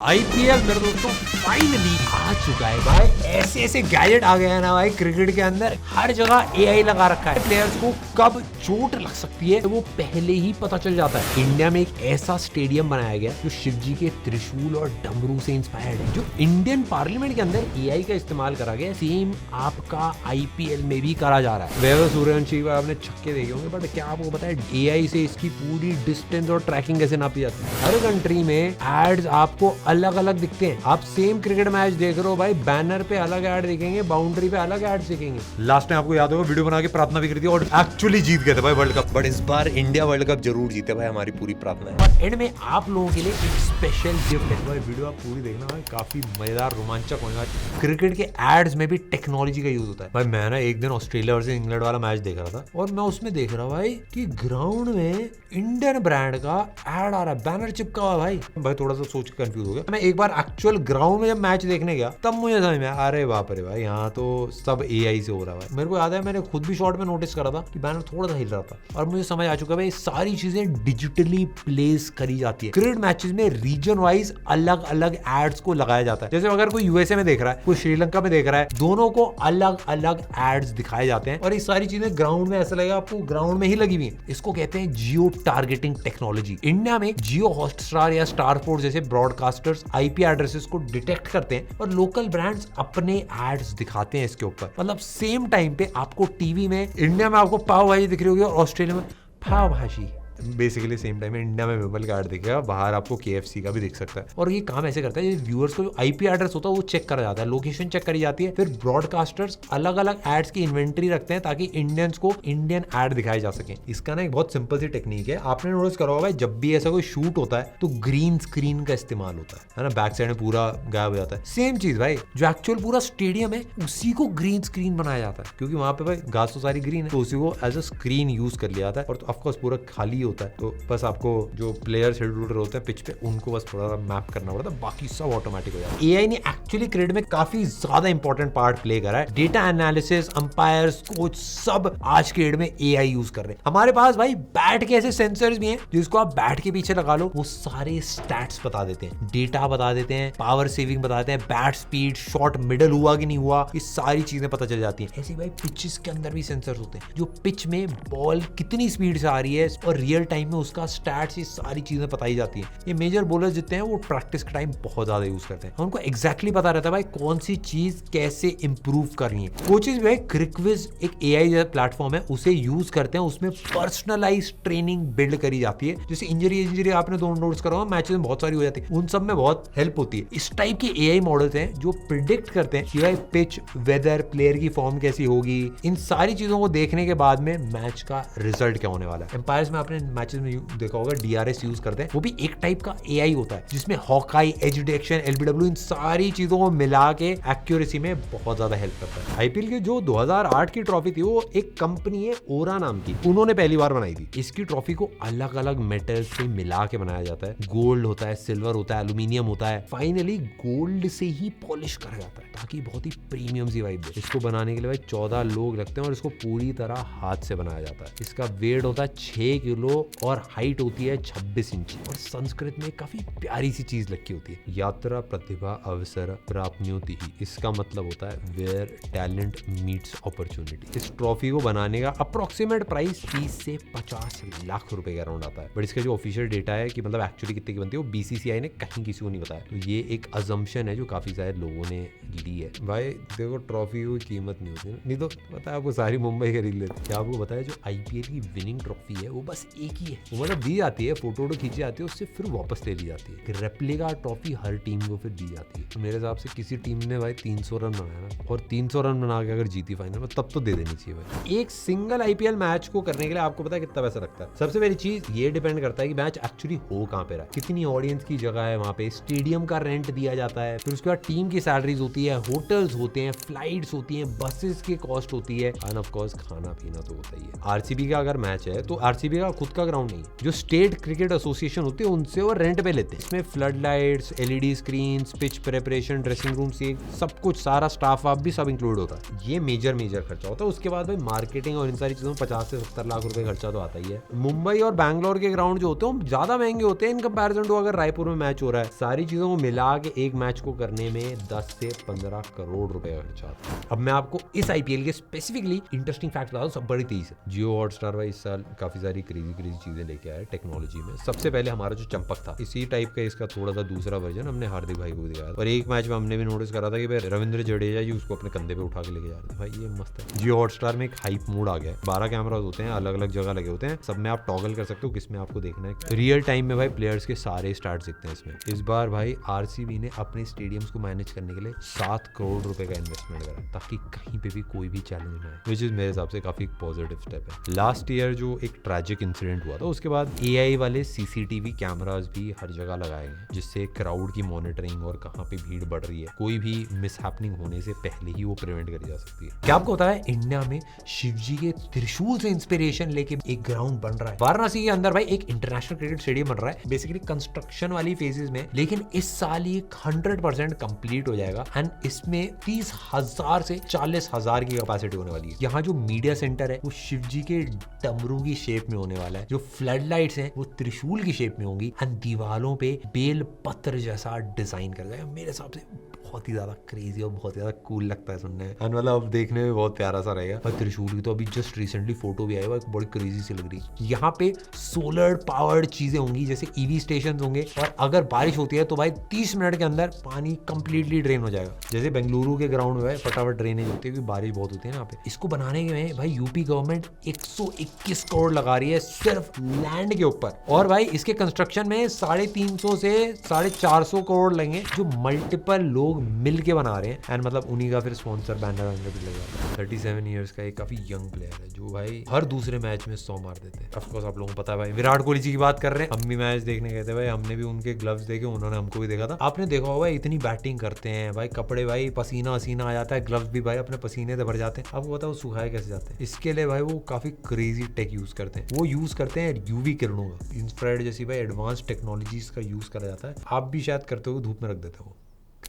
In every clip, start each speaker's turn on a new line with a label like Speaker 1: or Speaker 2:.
Speaker 1: IPL मेरे दोस्तों finally आ चुका है भाई। ऐसे ऐसे गैजेट आ गए हैं ना भाई, क्रिकेट के अंदर हर जगह एआई लगा रखा है। प्लेयर्स को कब चोट लग सकती है वो पहले ही पता चल जाता है। इंडिया में एक ऐसा स्टेडियम बनाया गया जो शिव जी के त्रिशूल और डमरू से इंस्पायर्ड है। जो इंडियन पार्लियामेंट के अंदर एआई का इस्तेमाल करा गया, सेम आपका आईपीएल में भी करा जा रहा है। वैभव सूर्यवंशी को आपने छक्के देखे होंगे, बट क्या आपको पता है एआई से इसकी पूरी डिस्टेंस और ट्रैकिंग कैसे नापी जाती है। हर कंट्री में एड्स आपको अलग अलग दिखते हैं। आप सेम क्रिकेट मैच देख रहे हो भाई, बैनर पे अलग ऐड दिखेंगे, बाउंड्री पे अलग ऐड दिखेंगे। लास्ट टाइम आपको याद होगा वीडियो बना के प्रार्थना भी करी थी और एक्चुअली जीत गए थे भाई वर्ल्ड कप। बट इस बार इंडिया वर्ल्ड कप जरूर जीते भाई, हमारी पूरी प्रार्थना है। और एंड में आप लोगों के लिए एक स्पेशल गिफ्ट है भाई, वीडियो आप पूरी देखना भाई, काफी मजेदार रोमांचक होगा। क्रिकेट के एड्स में भी टेक्नोलॉजी का यूज होता है भाई। मैं ना एक दिन ऑस्ट्रेलिया वर्सेस इंग्लैंड वाला मैच देख रहा था और मैं उसमें देख रहा भाई कि ग्राउंड में इंडियन ब्रांड का एड आ रहा है, बैनर चिपका हुआ भाई थोड़ा सा सोच के कंफ्यूज हो गया। मैं एक बार एक्चुअल ग्राउंड में जब मैच देखने गया तब मुझे समझ में आया, अरे बाप रे भाई, यहाँ तो सब एआई से हो रहा है। मेरे को याद है मैंने खुद भी शॉट में नोटिस करा था कि बैनर थोड़ा सा हिल रहा था और मुझे समझ आ चुका है भाई सारी चीजें डिजिटली प्लेस करी जाती है। क्रिकेट मैचेस में रीजन वाइज अलग अलग एड्स को लगाया जाता है। जैसे अगर कोई यूएसए में देख रहा है, कोई श्रीलंका में देख रहा है, दोनों को अलग अलग एड्स दिखाए जाते हैं और ये सारी चीजें ग्राउंड में ऐसा लगेगा आपको ग्राउंड में ही लगी हुई है। इसको कहते हैं जियो टारगेटिंग टेक्नोलॉजी। इंडिया में जियो हॉटस्टार या स्टार स्पोर्ट्स जैसे ब्रॉडकास्टर्स आईपी एड्रेसेस को डिटेक्ट करते हैं और लोकल ब्रांड्स अपने एड्स दिखाते हैं इसके ऊपर। मतलब सेम टाइम पे आपको टीवी में इंडिया में आपको पाव भाजी दिख रही होगी और ऑस्ट्रेलिया में पाव भाजी। बेसिकली सेम टाइम में इंडिया में विमल का ऐड दिखेगा, बाहर आपको केएफसी का भी दिख सकता है। और ये काम ऐसे करता है, व्यूअर्स को जो आईपी एड्रेस होता है वो चेक करा जाता है, लोकेशन चेक करी जाती है, फिर ब्रॉडकास्टर्स अलग अलग एड्स की इन्वेंटरी रखते हैं ताकि इंडियंस को इंडियन एड दिखाए जा सके। इसका ना एक बहुत सिंपल सी टेक्निक है, आपने नोटिस करा होगा जब भी ऐसा कोई शूट होता है तो ग्रीन स्क्रीन का इस्तेमाल होता है ना, बैक साइड में पूरा गायब हो जाता है। सेम चीज भाई, जो एक्चुअल पूरा स्टेडियम है उसी को ग्रीन स्क्रीन बनाया जाता है, क्योंकि वहां पे भाई घास तो सारी ग्रीन है, तो उसी को एज अ स्क्रीन यूज कर लिया जाता है। और ऑफकोर्स पूरा खाली होता है, तो बस आपको जो प्लेयर शेड्यूलर होते हैं पिच पे उनको बस थोड़ा सा मैप करना पड़ता है, बाकी सब ऑटोमेटिक हो जाता है। एआई ने एक्चुअली क्रिकेट में काफी ज्यादा इंपॉर्टेंट पार्ट प्ले करा है। डेटा एनालिसिस, अंपायर्स, कोच सब आज के डेट में एआई यूज कर रहे हैं। हमारे पास भाई बैट के ऐसे सेंसर्स भी हैं जिसको आप बैट के पीछे लगा लो, वो सारे स्टैट्स बता देते हैं, डेटा बता देते हैं, पावर सेविंग बताते हैं, बैट स्पीड, शॉट मिडल हुआ कि नहीं हुआ, ये सारी चीजें पता चल जाती हैं। ऐसे भाई पिचेस के अंदर भी सेंसर्स होते हैं, जो पिच में बॉल कितनी स्पीड से आ रही है और रियल टाइम में उसका स्टैट्स, ये सारी चीजें बताई जाती हैं। ये मेजर बॉलर जितने हैं वो प्रैक्टिस के टाइम बहुत ज्यादा यूज करते हैं, उनको एग्जैक्टली पता रहता है भाई कौन सी चीज कैसे इंप्रूव करनी है। कोचेस भी क्रिकविज एक एआई जैसा प्लेटफॉर्म है, उसे यूज करते हैं, उसमें पर्सनलाइज ट्रेनिंग बिल्ड करी जाती है। जैसे इंजरी आपने दोनों नोट्स करा होगा, मैचेस में बहुत सारी हो जाती है, उन सब में बहुत हेल्प होती है। इस टाइप के एआई मॉडल्स हैं जो प्रिडिक्ट करते हैं कि भाई पिच, वेदर, प्लेयर की फॉर्म कैसी होगी, इन सारी चीजों को देखने के बाद में मैच का रिजल्ट क्या होने वाला है। एम्पायर्स में आपने मैचेस में देखा होगा डीआरएस यूज करते हैं, वो भी एक टाइप का एआई होता है जिसमें हॉकाई, एज डिटेक्शन, एलबीडब्ल्यू, इन सारी चीजों को मिला के एक्यूरेसी में बहुत ज्यादा हेल्प करता है। आईपीएल की जो 2008 की ट्रॉफी थी वो एक कंपनी है ओरा नाम की, उन्होंने पहली बार बनाई थी। इसकी ट्रॉफी को अलग अलग मेटल से मिला के बनाया जाता है, गोल्ड होता है, सिल्वर होता है, एल्यूमिनियम होता है, फाइनली गोल्ड से ही पॉलिश करा जाता है ताकि बहुत ही प्रीमियम सी वाइब दे। इसको बनाने के लिए भाई 14 लोग लगते हैं और इसको पूरी तरह हाथ से बनाया जाता है। इसका वेट होता है 6 किलो और हाइट होती है 26 इंच। और संस्कृत में काफी प्यारी सी चीज लिखी होती है, यात्रा प्रतिभा अवसर प्राप्नुति ही। इसका मतलब होता है वेयर टैलेंट मीट्स अपॉर्चुनिटी। इस ट्रॉफी को बनाने का अप्रोक्सीमेट प्राइस 30 से 50 लाख रुपए के अराउंड आता है, बट इसका जो ऑफिशियल डेटा है कि मतलब एक्चुअली कितने की बनती है वो बीसीसीआई ने कहीं किसी को नहीं बताया, तो ये एक अजम्पशन है जो काफी सारे लोगों ने ली है। भाई देखो ट्रॉफी की कीमत नहीं होती, नहीं तो पता है आपको सारी मुंबई खरीद लेते। क्या आपको बताया जो आईपीएल की विनिंग ट्रॉफी है वो बस एक ही है, वो मतलब दी जाती है, फोटो खींची जाती है, उससे फिर वापस ले ली जाती है। रेप्लिका ट्रॉफी हर टीम को फिर दी जाती है। तो मेरे हिसाब से किसी टीम ने भाई 300 रन बनाया ना, और 300 रन बना के अगर जीती फाइनल में तब तो दे देनी चाहिए भाई। एक सिंगल आईपीएल मैच को करने के लिए आपको पता है कितना पैसा लगता है। सबसे पहली चीज ये डिपेंड करता है कि मैच एक्चुअली हो कहाँ पे रहा है, कितनी ऑडियंस की जगह है वहाँ पे, स्टेडियम का रेंट दिया जाता है, फिर उसके बाद टीम की सैलरीज होती है, होटल्स होते हैं, फ्लाइट्स होती हैं, बसेस की कॉस्ट होती है, एंड ऑफ कोर्स खाना पीना तो होता ही है। आरसीबी का अगर मैच है तो आरसीबी का खुद खुद का ग्राउंड नहीं है, जो स्टेट क्रिकेट एसोसिएशन होती है उनसे वो रेंट पे लेते हैं। इसमें flood lights, LED screen, pitch preparation, dressing room से सब कुछ, सारा स्टाफ आप भी सब इंक्लूड होता है। ये मेजर खर्चा होता है। उसके बाद भाई मार्केटिंग और इन सारी चीजों में 50 से 70 लाख रुपए खर्चा तो आता ही है। मुंबई और बैंगलोर के ग्राउंड जो होते हैं ज्यादा महंगे होते हैं इन कंपैरिजन टू अगर रायपुर में मैच हो रहा है। सारी चीजों को मिला के एक मैच को करने में 10 से 15 करोड़ रुपए का खर्चा आता है। अब मैं आपको इस आईपीएल के स्पेसिफिकली इंटरेस्टिंग फैक्ट बता दूं, सब बड़ी तेज है। जियो हॉटस्टार भाई इस साल काफी सारी क्रेजी चीजें लेके आया टेक्नोलॉजी में। सबसे पहले हमारा जो चंपक था, इसी टाइप का इसका थोड़ा सा दूसरा वर्जन हमने हार्दिक भाई को दिखाया। और एक मैच में हमने भी नोटिस करा था कि भाई रविंद्र जडेजा जी उसको अपने कंधे पे उठा के लेके जा रहे थे। भाई ये मस्त है। जियो हॉटस्टार में एक हाइप मोड आ गया है। 12 कैमरास होते हैं, अलग अलग जगह लगे होते हैं, सब में आप टॉगल कर सकते हो किसमें आपको देखना है। रियल टाइम में भाई प्लेयर्स के सारे स्टार्ट दिखते हैं इसमें। इस बार भाई आरसीबी ने अपने स्टेडियम्स को मैनेज करने के लिए 7 करोड़ रुपए का इन्वेस्टमेंट करा ताकि कहीं पे भी कोई भी चैलेंज ना आए, विच इज मेरे हिसाब से काफी पॉजिटिव स्टेप है। लास्ट ईयर जो एक ट्रैजिक इंसिडेंट हुआ था उसके बाद एआई वाले सीसीटीवी कैमरास भी हर जगह लगाए गए, जिससे क्राउड की मॉनिटरिंग और कहाँ पे भीड़ बढ़ रही है कोई भी मिसहैपनिंग होने से पहले ही वो प्रिवेंट करी जा सकती है। क्या आपको पता है इंडिया में शिवजी के त्रिशूल से इंस्पिरेशन लेके एक ग्राउंड बन रहा है वाराणसी के अंदर। भाई एक इंटरनेशनल क्रिकेट स्टेडियम बन रहा है, बेसिकली कंस्ट्रक्शन वाली फेजेस में, लेकिन इस साल ये 100% कंप्लीट हो जाएगा एंड इसमें 30,000 से 40,000 की कैपेसिटी होने वाली है। यहाँ जो मीडिया सेंटर है वो शिवजी के डमरू की शेप में होने वाला है, जो फ्लड लाइट्स हैं वो त्रिशूल की शेप में होंगी एंड दीवालों पे बेल पत्र जैसा डिजाइन कर जाएगा। मेरे हिसाब से बहुत ही ज्यादा क्रेजी और बहुत ज्यादा कूल लगता है सुनने में, मतलब अब देखने में बहुत प्यारा सा रहेगा। और त्रिशूल की तो अभी जस्ट रिसेंटली फोटो भी आई है, बड़ी क्रेजी सी लग रही है। यहाँ पे सोलर पावर्ड चीजें होंगी, जैसे ईवी स्टेशन होंगे, और अगर बारिश होती है तो भाई 30 मिनट के अंदर पानी कंप्लीटली ड्रेन हो जाएगा। जैसे बेंगलुरु के ग्राउंड में फटाफट ड्रेनेज होती है क्योंकि बारिश बहुत होती है ना यहाँ पे। इसको बनाने में भाई यूपी गवर्नमेंट 121 करोड़ लगा रही है सिर्फ लैंड के ऊपर, और भाई इसके कंस्ट्रक्शन में 350 से 450 करोड़ लेंगे, जो मल्टीपल लोग मिल के बना रहे हैं एंड मतलब उन्हीं का फिर स्पॉन्सर बैनर वैनर भी लगा। 37 इयर्स का एक काफी यंग प्लेयर है जो भाई हर दूसरे मैच में 100 मार देते हैं। ऑफ कोर्स आप लोगों को पता है भाई, विराट कोहली जी की बात कर रहे हैं। हम भी मैच देखने गए थे भाई, हमने भी उनके ग्लव्स देखे, उन्होंने हमको भी देखा था। आपने देखा होगा इतनी बैटिंग करते हैं भाई, कपड़े भाई पसीना आ जाता है, ग्लव्स भी भाई अपने पसीने से भर जाते हैं। आपको पता है वो सुखाए कैसे जाते हैं? इसके लिए भाई वो काफी क्रेजी टेक यूज करते हैं। वो यूज करते हैं यूवी किरणों का, इंफ्रारेड जैसी भाई एडवांस टेक्नोलॉजीज का यूज करा जाता है। आप भी शायद करते हो, धूप में रख देते हो।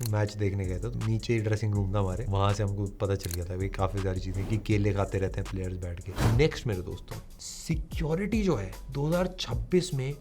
Speaker 1: मैच देखने गए थे तो नीचे ही ड्रेसिंग रूम था हमारे, वहां से हमको पता चल गया था भाई काफी सारी चीजें कि केले खाते रहते हैं प्लेयर्स बैठ के। नेक्स्ट मेरे दोस्तों, सिक्योरिटी जो है 2026 में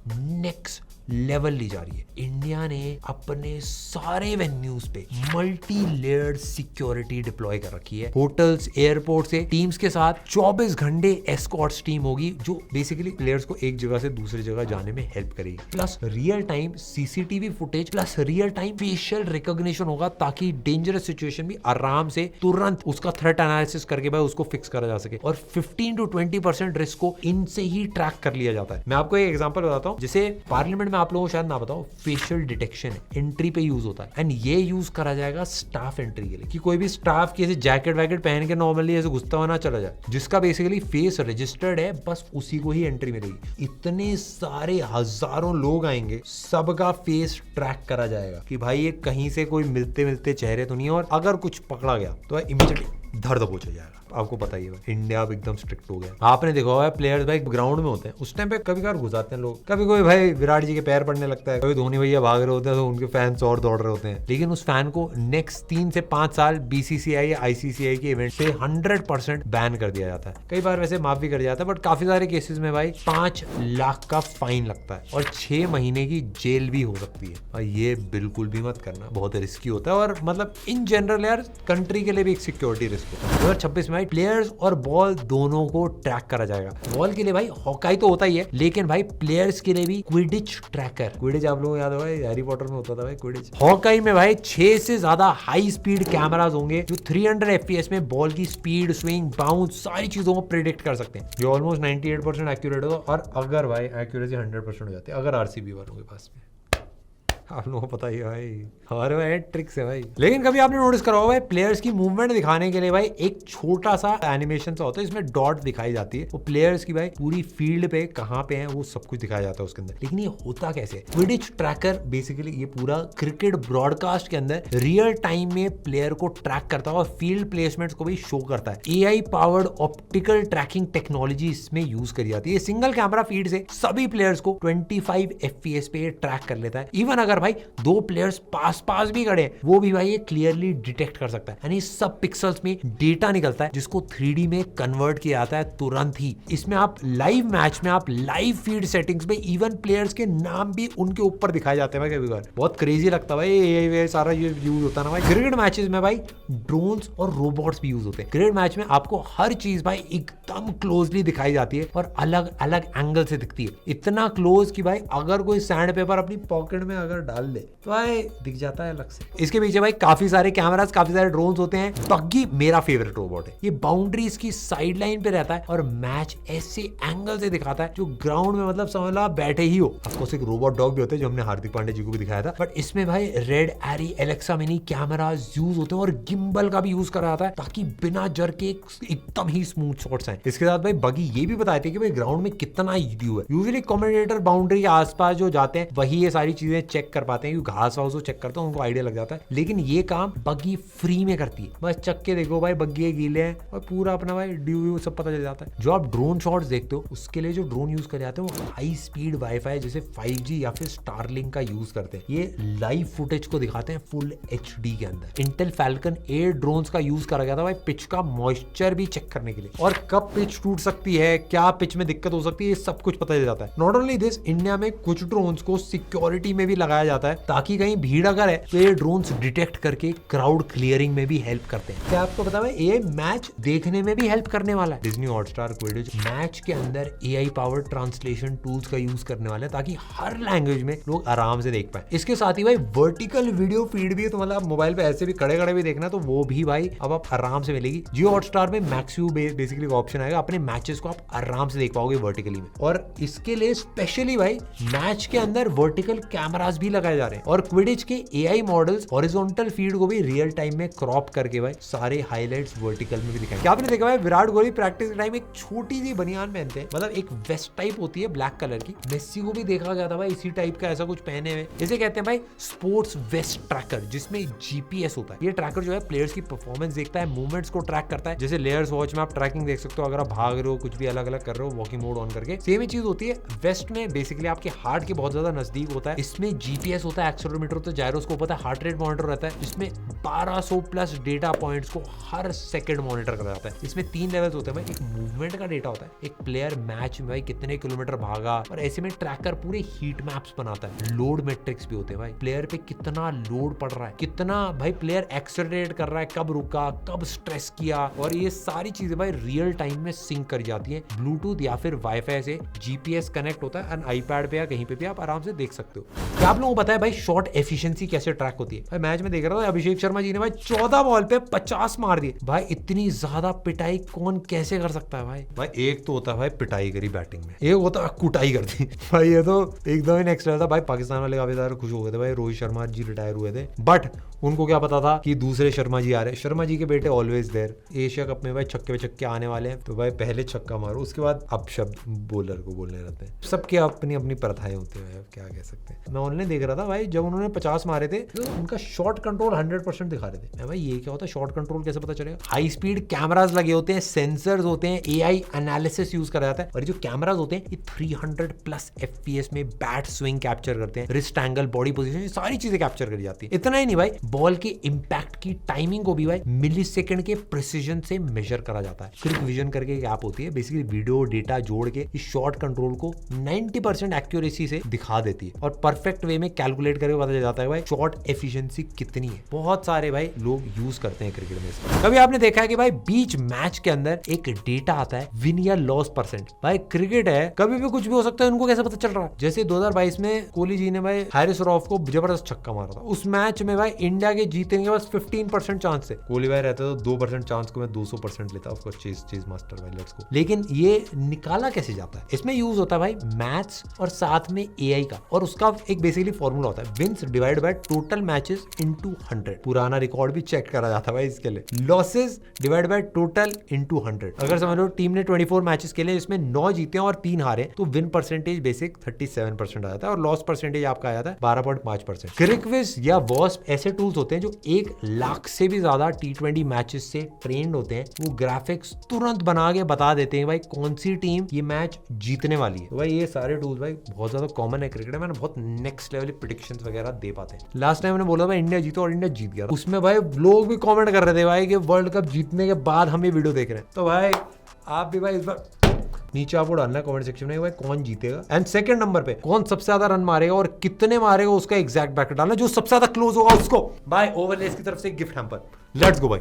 Speaker 1: नेक्स्ट लेवल ली जा रही है। इंडिया ने अपने सारे वेन्यूज पे मल्टी लेयर्ड सिक्योरिटी डिप्लॉय कर रखी है। होटल्स, एयरपोर्ट से टीम्स के साथ 24 घंटे एस्कॉर्ट्स टीम होगी जो बेसिकली प्लेयर्स को एक जगह से दूसरी जगह जाने में हेल्प करेगी। Plus real time CCTV footage, plus real time facial recognition होगा ताकि डेंजरस सिचुएशन भी आराम से तुरंत उसका थ्रेट एनालिसिस करके भाई उसको फिक्स करा जा सके। और 15 to 20% रिस्क को इनसे ही ट्रैक कर लिया जाता है। मैं आपको एक एग्जांपल बताता हूं, जैसे पार्लियामेंट में आप लोगों को शायद ना बताओ, फेशियल डिटेक्शन है, एंट्री पे यूज होता है एंड ये यूज करा जाएगा स्टाफ एंट्री के लिए, कि कोई भी स्टाफ की ऐसे जैकेट वैकेट पहन के नॉर्मली ऐसे घुसता हुआ ना चला जाए, जिसका बेसिकली फेस रजिस्टर्ड है, बस उसी को ही एंट्री मिलेगी। इतने सारे हजारों लोग आएंगे, सबका फेस ट्रैक करा जाएगा कि भाई ये कहीं से कोई मिलते मिलते चेहरे तो नहीं है, और अगर कुछ पकड़ा गया तो इमीडिएटली धर दबोच हो जाएगा। आपको पता ही है इंडिया अब एकदम स्ट्रिक्ट हो गया। आपने देखा होगा प्लेयर्स भाई ग्राउंड में होते हैं, उस टाइम पे कभी कभार घुस आते हैं लोग, कभी कोई भाई विराट जी के पैर पड़ने लगता है, कभी धोनी भैया भाग रहे होते हैं तो उनके फैंस और दौड़ रहे होते हैं, लेकिन उस फैन को नेक्स्ट 3 से 5 साल बीसीसीआई या आईसीसीआई के इवेंट से 100% बैन कर दिया जाता है। कई बार वैसे माफ भी कर जाता है, बट काफी सारे केसेस में भाई 5 लाख का फाइन लगता है और 6 महीने की जेल भी हो सकती है। और ये बिल्कुल भी मत करना, बहुत रिस्की होता है, और मतलब इन जनरल यार कंट्री के लिए भी एक सिक्योरिटी रिस्क होता है। 2026 में प्लेयर्स और बॉल दोनों को ट्रैक करा जाएगा। बॉल के लिए भाई हॉकाई तो होता ही है, लेकिन भाई प्लेयर्स के लिए भी क्विडिच ट्रैकर, क्विडिच आप लोगों को याद होगा हैरी पॉटर में होता था भाई क्विडिच। हॉकाई में भाई 6 से ज्यादा हाई स्पीड कैमरास होंगे जो 300 FPS में बॉल की स्पीड, स्विंग, बाउंस सारी चीजों को प्रेडिक्ट कर सकते हैं। ये ऑलमोस्ट 98% एक्यूरेट होगा, और अगर भाई एक्यूरेसी 100% हो जाती है अगर आरसीबी वालों के पास में। आप लोगों को पता ही है भाई, हमारे भाई ट्रिक्स है भाई। लेकिन कभी आपने नोटिस करा होगा भाई, प्लेयर्स की मूवमेंट दिखाने के लिए भाई एक छोटा सा एनिमेशन सा होता है, इसमें डॉट दिखाई जाती है, वो प्लेयर्स की भाई पूरी फील्ड पे कहाँ पे है वो सब कुछ दिखाया जाता है उसके अंदर। लेकिन ये होता कैसे? क्विडिच ट्रैकर बेसिकली ये पूरा क्रिकेट ब्रॉडकास्ट के अंदर रियल टाइम में प्लेयर को ट्रैक करता है और फील्ड प्लेसमेंट्स को भी शो करता है। AI powered optical tracking technology इसमें यूज करी जाती है। सिंगल कैमरा फीड से सभी प्लेयर्स को 25 FPS पे ट्रैक कर लेता है। इवन अगर भाई दो प्लेयर्स पास पास भी खड़े हैं वो भी भाई ये क्लियरली डिटेक्ट कर सकता है। यानी सब पिक्सल्स में डेटा निकलता है जिसको 3D में कन्वर्ट किया जाता है तुरंत ही। इसमें आप लाइव मैच में आप लाइव फीड सेटिंग्स में इवन प्लेयर्स के नाम भी उनके ऊपर दिखाए जाते हैं। कभी बार बहुत क्रेजी लगता है भाई, ये सारा यूज होता है ना भाई। क्रिकेट मैचेस में भाई ड्रोन्स और रोबोट्स भी यूज होते हैं। क्रिकेट मैच में आपको हर चीज भाई एकदम क्लोजली दिखाई जाती है और अलग अलग एंगल से दिखती है। इतना क्लोज कि भाई अगर कोई सैंड पेपर अपनी पॉकेट में अगर डाल दे तो भाई दिख जाता है अलग से। इसके पीछे भाई काफी सारे कैमरास, काफी सारे ड्रोन्स होते हैं। बग्गी मेरा फेवरेट रोबोट है। ये बाउंड्रीज की साइड लाइन पे रहता है और मैच ऐसे एंगल से दिखाता है जो ग्राउंड में मतलब समझ लो आप बैठे ही हो। ऑफकोर्स एक रोबोट डॉग भी होते हैं जो हमने हार्दिक पांड्या जी को भी दिखाया था, बट इसमें भाई रेड एरी एलेक्सा मिनी कैमरास यूज होते हैं और गिम्बल का भी यूज करा जाता है ताकि बिना जर के एकदम ही स्मूथ शॉट्स आए। इसके साथ भाई बगी ये भी बताते हैं कि भाई ग्राउंड में कितना व्यू है। यूजुअली कमेंटेटर बाउंड्री के आसपास जो जाते हैं वही ये सारी चीजें चेक कर पाते हैं, घास वास चेक करते हैं, उनको आइडिया लग जाता है। लेकिन ये काम बगी फ्री में करती है। बस चक के देखो भाई बग्गी गीले हैं और पूरा अपना भाई ड्यू सब पता चल जाता है। जो आप ड्रोन शॉट्स देखते हो उसके लिए जो ड्रोन यूज कर जाते हैं वो हाई स्पीड वाईफाई जैसे 5G या फिर स्टारलिंक का यूज करते हैं। ये लाइव फुटेज को दिखाते हैं फुल HD के अंदर। इंटेल फैल्कन 8 ड्रोन्स का यूज करा गया था भाई पिच का मॉइस्चर भी चेक करने के लिए, और कब पिच टूट सकती है, क्या पिच में दिक्कत हो सकती है, ये सब कुछ पता चल जाता है। नॉट ओनली दिस, इंडिया में कुछ ड्रोन्स को सिक्योरिटी में भी लगाया जाता है ताकि कहीं भीड़ अगर है तो ये ड्रोन्स डिटेक्ट करके क्राउड क्लियरिंग में भी हेल्प करते हैं। क्या आपको पता है ये मैच देखने में भी हेल्प करने वाला है। डिज्नी हॉटस्टार क्विडिच मैच के अंदर AI पावर ट्रांसलेशन टूल्स का यूज करने वाले हैं ताकि हर लैंग्वेज में लोग आराम से देख पाए। इसके साथ ही भाई वर्टिकल वीडियो फीड भी है, तो मतलब मोबाइल पे ऐसे भी खड़े खड़े भी देखना तो वो भी भाई अब आप आराम से मिलेगी। जियो हॉटस्टार में मैक्स व्यू बेसिकली ऑप्शन आएगा, अपने मैचेस को आप आराम से देख पाओगे वर्टिकली में। और इसके लिए स्पेशली भाई मैच के अंदर वर्टिकल कैमरास भी लगाए जा रहे हैं और क्विडिच के AI मॉडल्स हॉरिजॉन्टल फीड को भी रियल टाइम में क्रॉप करके भाई सारे हाइलाइट्स वर्टिकल में भी दिखाएंगे। क्या आपने देखा भाई विराट कोहली प्रैक्टिस के टाइम एक छोटी सी बनियान पहनते हैं, मतलब एक वेस्ट टाइप होती है ब्लैक कलर की। मेसी को भी देखा गया था भाई इसी टाइप का ऐसा कुछ पहने हुए, जैसे कहते हैं भाई स्पोर्ट्स वेस्ट ट्रैकर जिसमें GPS होता है। ये ट्रैकर जो है प्लेयर्स की परफॉर्मेंस देखता है, मूवमेंट्स को ट्रैक करता है। जैसे लेयर्स वॉच में आप ट्रैकिंग देख सकते हो, अगर आप भाग रहे हो कुछ भी अलग अलग कर रहे हो वॉकिंग मोड ऑन करके, सेम ही चीज होती है। वेस्ट में बेसिकली आपके हार्ट के बहुत ज्यादा नजदीक होता है। इसमें GPS होता है, एक्सेलेरोमीटर होता है, जायरोस्कोप होता है, हार्ट रेट मॉनिटर रहता है, जिसमें 1200 प्लस डेटा पॉइंट्स को हर सेकंड मॉनिटर करा जाता है। इसमें 3 लेवल्स होते हैं भाई, एक मूवमेंट का डेटा होता है, एक प्लेयर मैच में भाई कितने किलोमीटर भागा, और ऐसे में ट्रैकर पूरे हीट मैप्स बनाता है। लोड मैट्रिक्स भी होते हैं भाई, प्लेयर पे कितना लोड पड़ रहा है, कितना भाई प्लेयर एक्सेलरेट कर रहा है, कब रुका, कब स्ट्रेस किया, और ये सारी चीजें भाई रियल टाइम में सिंक कर जाती है। ब्लूटूथ या फिर वाईफाई से GPS कनेक्ट होता है, iPad पे या कहीं पे भी आप आराम से देख सकते हो। क्या आप लोगों को पता है भाई शॉट एफिशिएंसी कैसे ट्रैक होती है? भाई मैच में देख रहा था अभिषेक शर्मा जी ने भाई 14 बॉल पे 50 मार दिए। भाई इतनी ज्यादा पिटाई कौन कैसे कर सकता है भाई? भाई एक तो होता है भाई पिटाई करी बैटिंग में, एक होता है कुटाई कर दी भाई, ये तो एकदम ही नेक्स्ट लेवल था भाई। पाकिस्तान वाले काफी ज्यादा खुश हो गए थे भाई, रोहित शर्मा जी रिटायर हुए थे, बट उनको क्या पता था कि दूसरे शर्मा जी आ रहे हैं। शर्मा जी के बेटे ऑलवेज देयर, एशिया कप में भाई छक्के पे छक्के आने वाले हैं, तो भाई पहले छक्का मारो उसके बाद अपशब्द बॉलर को बोलने रहते हैं। सबके अपनी अपनी प्रथाएं होती है, क्या कह सकते हैं। मैं ऑनलाइन देख रहा था भाई, जब उन्होंने 50 मारे थे तो उनका शॉट कंट्रोल 100% दिखा रहे थे। भाई ये क्या होता है शॉट कंट्रोल कैसे पता चलेगा? हाई स्पीड कैमरास लगे होते हैं, सेंसर्स होते हैं, AI एनालिसिस यूज करा जाता है, और जो कैमरास होते हैं ये 300 प्लस FPS में बैट स्विंग कैप्चर करते हैं, रिस्ट एंगल, बॉडी पोजीशन, ये सारी चीजें कैप्चर करी जाती है। इतना ही नहीं भाई, बॉल के इंपैक्ट की टाइमिंग को भी भाई मिलीसेकंड के प्रिसीजन से मेजर करा जाता है। क्विक विजन करके एक ऐप होती है, बेसिकली वीडियो डेटा जोड़ के इस शॉट कंट्रोल को 90% एक्यूरेसी से दिखा देती है और परफेक्ट वे में कैलकुलेट करके पता चल जाता है भाई शॉट एफिशिएंसी कितनी है। बहुत सारे भाई लोग यूज करते हैं क्रिकेट में। कभी आपने देखा है कि भाई बीच मैच के अंदर एक डेटा आता है विन या लॉस परसेंट। भाई क्रिकेट है, कभी भी कुछ भी हो सकता है, उनको कैसे पता चल रहा है? जैसे 2022 में कोहली जी ने भाई हैरिस रॉफ को जबरदस्त छक्का मारा था, उस मैच में भाई इंडिया के जीतने के बस 15% चांस थे। कोहली भाई रहता तो 2% चांस को मैं 200% लेता, ऑफ कोर्स चेज मास्टर भाई, लेट्स गो। लेकिन ये निकाला कैसे जाता है? इसमें यूज होता है भाई मैथ्स और साथ में AI का, और उसका एक बेसिकली फॉर्मूला होता है, wins divide by total matches into 100। पुराना रिकॉर्ड भी चेक करा जाता है भाई इसके लिए। Losses divide by total into 100। अगर समझ लो टीम ने 24 मैचेस खेले जिसमें 9 जीते और 3 हारे, तो विन परसेंटेज बेसिक 37% आ जाता है और लॉस परसेंटेज आपका आ जाता है 12.5%। क्रिकविज या वॉस्प ऐसे टूल्स होते हैं जो 1 लाख से भी ज्यादा T20 मैचेस से ट्रेंड होते हैं। वो ग्राफिक्स तुरंत बना के बता देते हैं भाई कौन सी टीम ये मैच जीतने वाली है। तो भाई ये सारे टूल्स भाई बहुत ज्यादा कॉमन है क्रिकेट में, मैंने बहुत नेक्स्ट लेवल प्रेडिक्शंस वगैरह दे पाते हैं। लास्ट टाइम मैंने बोला भाई इंडिया जीतो और इंडिया जीत गया, उसमें भाई लोग भी कमेंट कर रहे थे भाई कि वर्ल्ड कप जीतने के बाद हम ये वीडियो देख रहे हैं। तो भाई आप भी भाई इस बार नीचे आपको डालना कमेंट सेक्शन में भाई कौन जीतेगा एंड सेकंड नंबर पे कौन सबसे ज्यादा रन मारेगा और कितने मारेगा उसका एग्जैक्ट बैटर डालना, जो सबसे ज्यादा क्लोज होगा उसको भाई ओवरलेस की तरफ से गिफ्ट हैम्पर। लेट्स गो भाई।